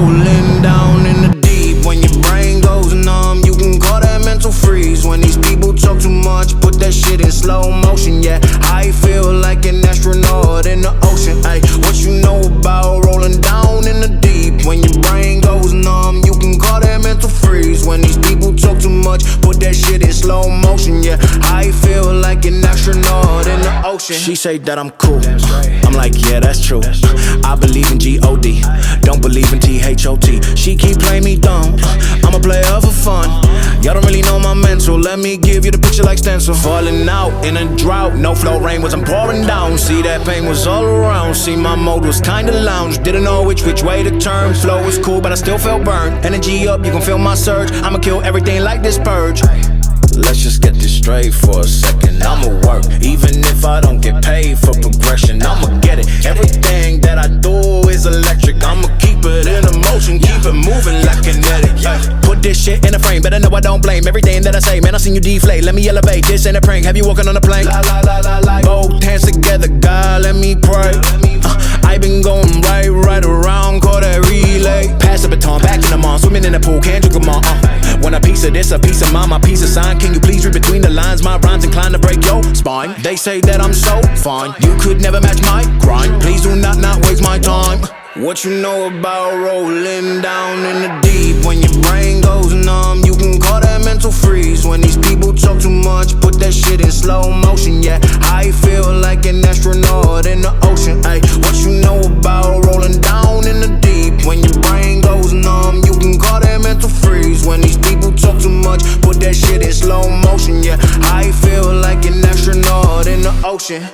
rolling down in the deep. When your brain goes numb, you can call that mental freeze. When these people talk too much, put that shit in slow motion. Yeah, I feel like an astronaut in the ocean. Ay, what you know about rolling down in the deep? When your brain goes numb, you can call that mental freeze. When these people talk too much, put that shit in slow motion. Yeah, I feel like an astronaut in the ocean. She say that I'm cool, I'm like, yeah, that's true. I believe in G-O-D, don't believe in T-H-O-T. She keep playing me dumb, I'm a player for fun. Y'all don't really know my mental, let me give you the picture like stencil. Falling out in a drought, no flow, rain wasn't pouring down. See, that pain was all around, see, my mode was kinda lounge. Didn't know which way to turn, flow was cool but I still felt burned. Energy up, you can feel my surge, I'ma kill everything like this purge. Let's just get this straight for a second. I'ma work, even if I don't get paid for progression. I'ma get it, everything that I do is electric. I'ma keep it in motion, keep it moving like kinetic. Put this shit in a frame, better know I don't blame everything that I say. Man, I seen you deflate, let me elevate. This ain't a prank, have you walking on a plane? Both hands together, God, let me pray. I been going right around, call that relay. Pass the baton, back in the mall, swimming in the pool, can't drink them all. Want a piece of this, a piece of mine, my piece of sign. Can you please read between the lines? My rhymes inclined to break your spine. They say that I'm so fine, you could never match my grind. Please do not waste my time. What you know about rolling down in the deep? When your brain goes numb, you can call that mental freeze. When these people talk too much, put that shit in slow motion. Yeah, I feel like an astronaut in the ocean. Ay, what you know about rolling down in the deep? When your brain goes numb, you can call that mental freeze. When these people talk too much, put that shit in slow motion. Yeah, I feel like an astronaut in the ocean.